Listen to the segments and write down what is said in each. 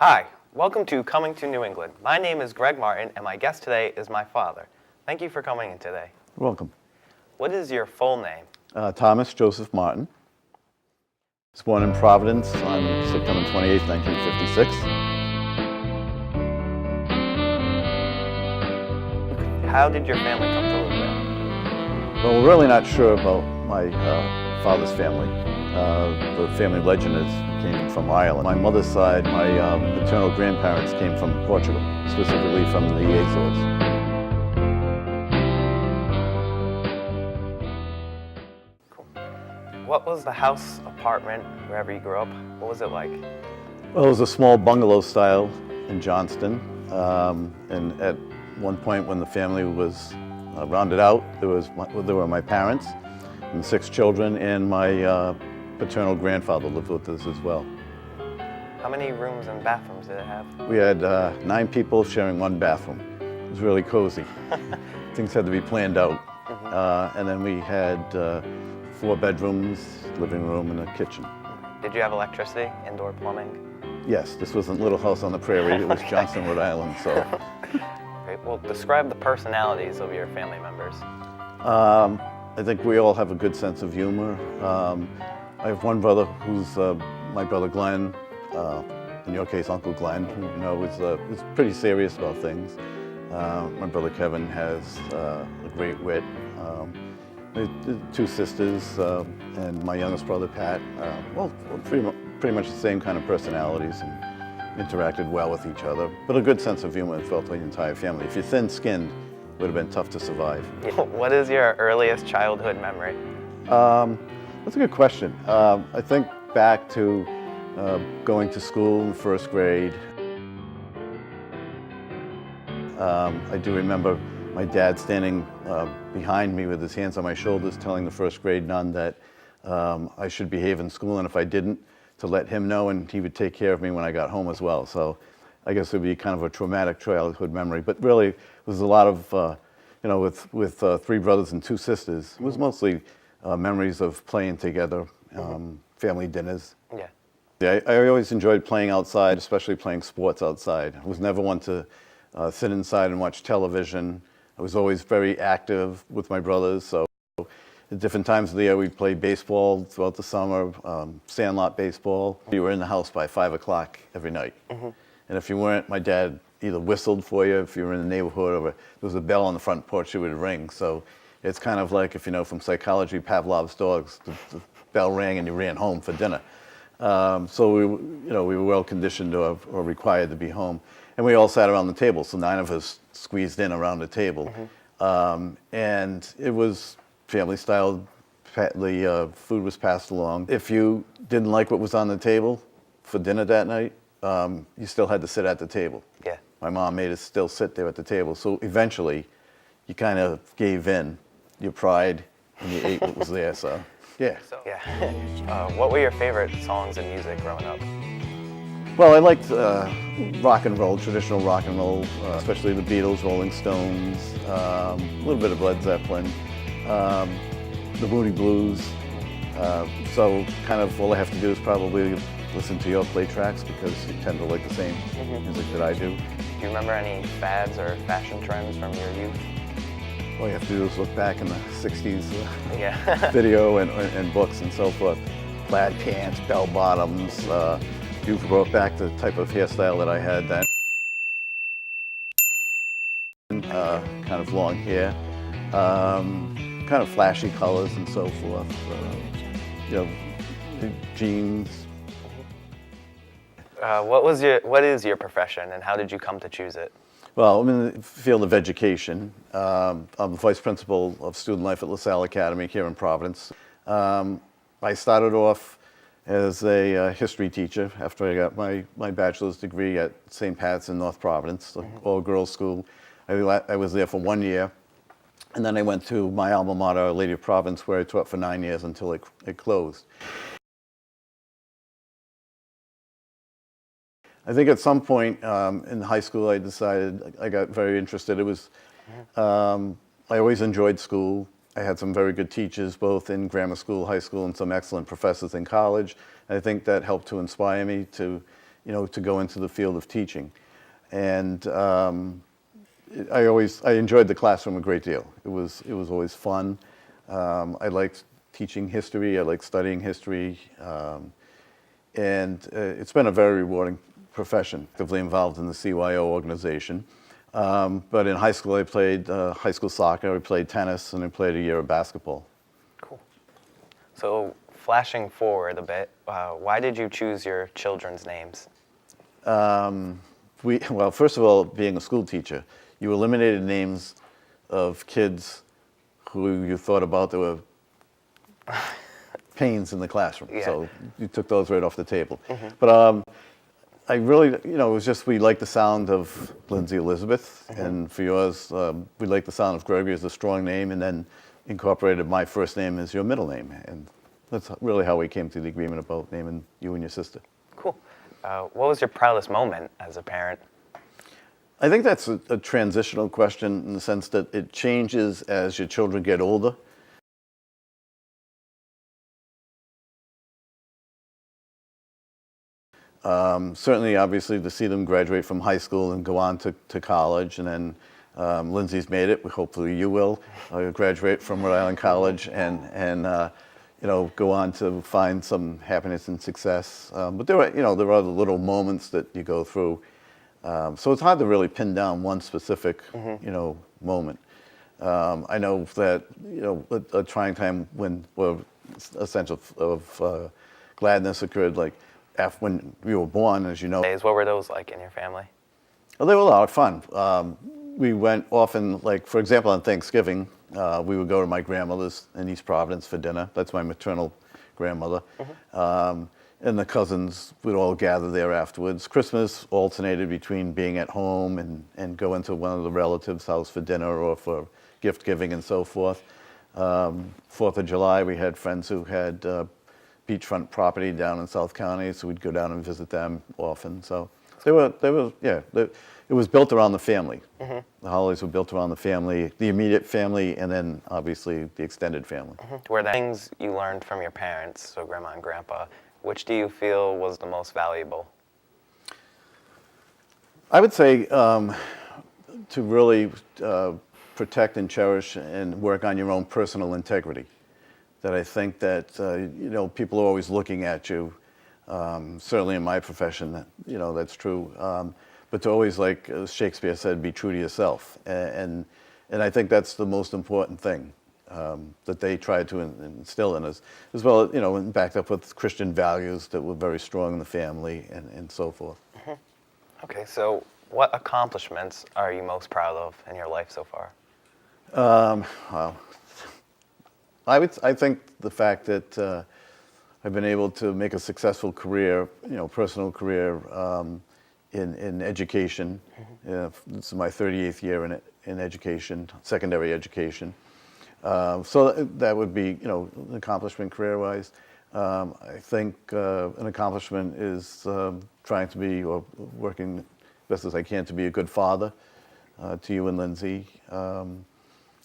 Hi, welcome to Coming to New England. My name is Greg Martin, and my guest today is my father. Thank you for coming in today. Welcome. What is your full name? Thomas Joseph Martin. I was born in Providence on September 28, 1956. How did your family come to live there? Well, we're really not sure about my father's family. The family legend came from Ireland. My mother's side, my maternal grandparents came from Portugal, specifically from the Azores. What was the house, apartment, wherever you grew up? What was it like? Well, it was a small bungalow style in Johnston. And at one point when the family was rounded out, there were my parents and 6 children, and my paternal grandfather lived with us as well. How many rooms and bathrooms did it have? We had 9 people sharing 1 bathroom. It was really cozy. Things had to be planned out. And then we had 4 bedrooms, living room, and a kitchen. Did you have electricity, indoor plumbing? Yes, this wasn't Little House on the Prairie, it was Johnston, Rhode Island. So, Great. Well, describe the personalities of your family members. I think we all have a good sense of humor. I have one brother who's my brother Glenn, in your case Uncle Glenn, who is pretty serious about things. My brother Kevin has a great wit. The 2 sisters and my youngest brother Pat, pretty much the same kind of personalities and interacted well with each other, but a good sense of humor throughout the entire family. If you're thin-skinned, it would have been tough to survive. What is your earliest childhood memory? That's a good question. I think back to going to school in 1st grade. I do remember my dad standing behind me with his hands on my shoulders telling the 1st grade nun that I should behave in school, and if I didn't, to let him know, and he would take care of me when I got home as well. So I guess it would be kind of a traumatic childhood memory, but really it was a lot of, with 3 brothers and 2 sisters, it was mostly memories of playing together, family dinners. Yeah. I always enjoyed playing outside, especially playing sports outside. I was never one to sit inside and watch television. I was always very active with my brothers, so at different times of the year we'd play baseball throughout the summer, sandlot baseball. You were in the house by 5 o'clock every night. And if you weren't, my dad either whistled for you if you were in the neighborhood, or there was a bell on the front porch, it would ring. So it's kind of like, if you know from psychology, Pavlov's dogs, the bell rang and you ran home for dinner. So we were well conditioned or required to be home. And we all sat around the table, so 9 of us squeezed in around the table. And it was family style. The food was passed along. If you didn't like what was on the table for dinner that night, you still had to sit at the table. Yeah. My mom made us still sit there at the table. So eventually, you kind of gave in your pride and you ate what was there. So, yeah. What were your favorite songs and music growing up? Well, I liked rock and roll, traditional rock and roll, especially the Beatles, Rolling Stones, a little bit of Led Zeppelin, the Moody Blues. So kind of all I have to do is probably listen to your play tracks, because you tend to like the same music that I do. Do you remember any fads or fashion trends from your youth? All you have to do is look back in the 60s video and books and so forth. Plaid pants, bell bottoms. You've brought back the type of hairstyle that I had then. Kind of long hair, kind of flashy colors and so forth. Jeans. What is your profession, and how did you come to choose it? Well, I'm in the field of education. I'm the vice principal of student life at LaSalle Academy here in Providence. I started off as a history teacher after I got my bachelor's degree at St. Pat's in North Providence, the all-girls school. I was there for 1 year, and then I went to my alma mater, Our Lady of Providence, where I taught for 9 years until it closed. I think at some point in high school I decided, I got very interested. It was, I always enjoyed school. I had some very good teachers, both in grammar school, high school, and some excellent professors in college. And I think that helped to inspire me to to go into the field of teaching. And I enjoyed the classroom a great deal. It was always fun. I liked teaching history. I liked studying history. And it's been a very rewarding profession. Actively involved in the CYO organization. But in high school, I played high school soccer, I played tennis, and I played a year of basketball. Cool. So flashing forward a bit, why did you choose your children's names? Well, first of all, being a school teacher, you eliminated names of kids who you thought about that were pains in the classroom. Yeah. So you took those right off the table. But I really, it was just we liked the sound of Lindsay Elizabeth, and for yours, we liked the sound of Gregory as a strong name, and then incorporated my first name as your middle name. And that's really how we came to the agreement about naming you and your sister. Cool. What was your proudest moment as a parent? I think that's a transitional question in the sense that it changes as your children get older. Certainly, obviously, to see them graduate from high school and go on to college, and then Lindsay's made it. Hopefully, you will graduate from Rhode Island College and go on to find some happiness and success. But there are the little moments that you go through. So it's hard to really pin down one specific moment. I know that a trying time when a sense of gladness occurred, like when we were born, as you know. What were those like in your family? Well, they were a lot of fun. We went often, like for example, on Thanksgiving, we would go to my grandmother's in East Providence for dinner. That's my maternal grandmother. And the cousins would all gather there afterwards. Christmas alternated between being at home and going to one of the relatives' house for dinner or for gift giving and so forth. 4th of July, we had friends who had beachfront property down in South County, so we'd go down and visit them often. So it was built around the family. The holidays were built around the family, the immediate family, and then obviously the extended family. Were there things you learned from your parents, so grandma and grandpa, which do you feel was the most valuable? I would say to really protect and cherish and work on your own personal integrity. That I think that people are always looking at you. Certainly in my profession, that's true. But to always, like Shakespeare said, be true to yourself. And I think that's the most important thing that they tried to instill in us, as well, and backed up with Christian values that were very strong in the family and so forth. Okay, so what accomplishments are you most proud of in your life so far? Well, I think the fact that I've been able to make a successful career, personal career in education. This is my 38th year in education, secondary education. So that would be, an accomplishment career-wise. I think an accomplishment is trying to be, or working best as I can to be a good father to you and Lindsay,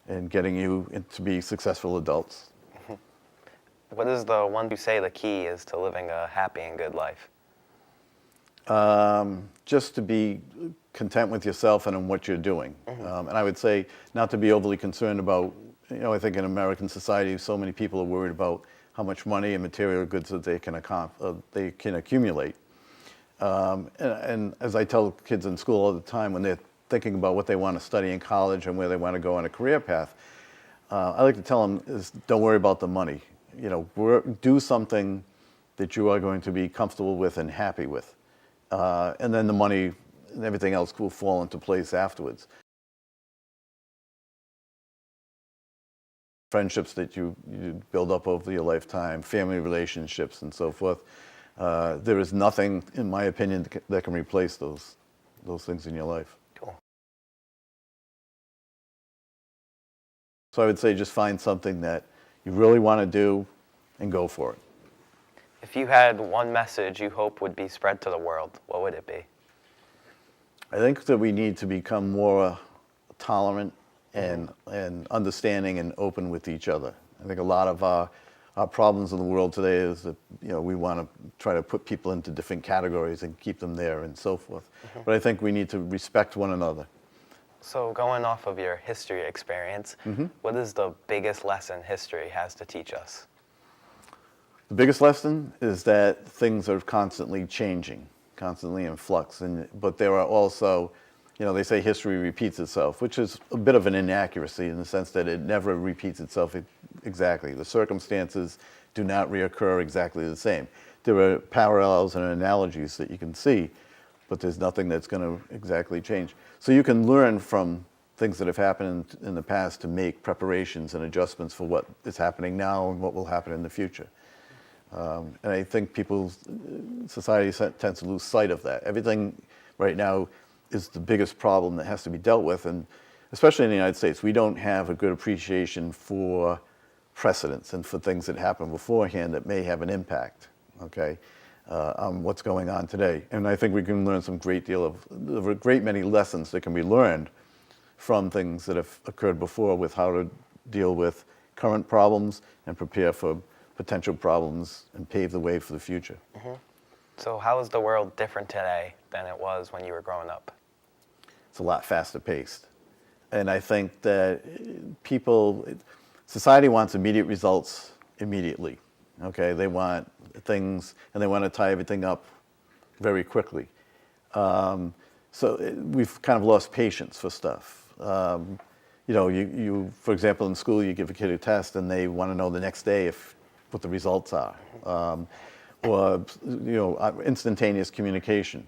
and getting you to be successful adults. What is the one you say the key is to living a happy and good life? Just to be content with yourself and in what you're doing. And I would say not to be overly concerned about, I think in American society, so many people are worried about how much money and material goods that they can accumulate. And as I tell kids in school all the time, when they're thinking about what they want to study in college and where they want to go on a career path, I like to tell them is don't worry about the money. Do something that you are going to be comfortable with and happy with. And then the money and everything else will fall into place afterwards. Friendships that you build up over your lifetime, family relationships and so forth. There is nothing, in my opinion, that can replace those things in your life. Cool. So I would say just find something that you really want to do and go for it. If you had one message you hope would be spread to the world, what would it be? I think that we need to become more tolerant and understanding and open with each other. I think a lot of our our problems in the world today is that we want to try to put people into different categories and keep them there and so forth. But I think we need to respect one another. So going off of your history experience, what is the biggest lesson history has to teach us? The biggest lesson is that things are constantly changing, constantly in flux. But there are also, they say history repeats itself, which is a bit of an inaccuracy in the sense that it never repeats itself exactly. The circumstances do not reoccur exactly the same. There are parallels and analogies that you can see, but there's nothing that's going to exactly change. So you can learn from things that have happened in the past to make preparations and adjustments for what is happening now and what will happen in the future. And I think society tends to lose sight of that. Everything right now is the biggest problem that has to be dealt with, and especially in the United States, we don't have a good appreciation for precedents and for things that happened beforehand that may have an impact, on what's going on today. And I think we can learn there are a great many lessons that can be learned from things that have occurred before with how to deal with current problems and prepare for potential problems and pave the way for the future. So how is the world different today than it was when you were growing up? It's a lot faster paced. And I think that society wants immediate results immediately. They want things, and they want to tie everything up very quickly. So we've kind of lost patience for stuff. You, for example, in school, you give a kid a test, and they want to know the next day what the results are. Or instantaneous communication.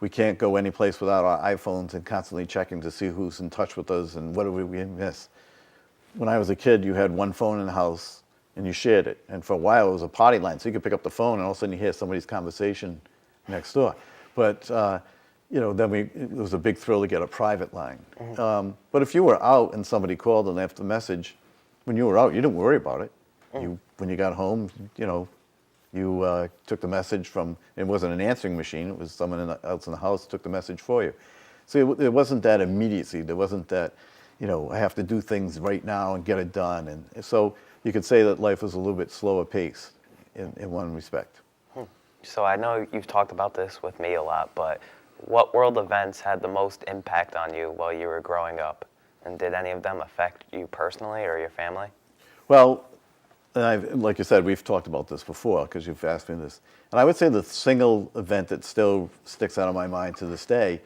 We can't go any place without our iPhones and constantly checking to see who's in touch with us and what do we miss. When I was a kid, you had one phone in the house and you shared it. And for a while, it was a party line. So you could pick up the phone and all of a sudden you hear somebody's conversation next door. But, then it was a big thrill to get a private line. But if you were out and somebody called and left a message, when you were out, you didn't worry about it. When you got home, you took the message from, it wasn't an answering machine, it was someone else in the house took the message for you. So it wasn't that immediacy, there wasn't that, I have to do things right now and get it done. And so you could say that life was a little bit slower paced in one respect. So I know you've talked about this with me a lot, but what world events had the most impact on you while you were growing up? And did any of them affect you personally or your family? Well, like you said, we've talked about this before because you've asked me this. And I would say the single event that still sticks out of my mind to this day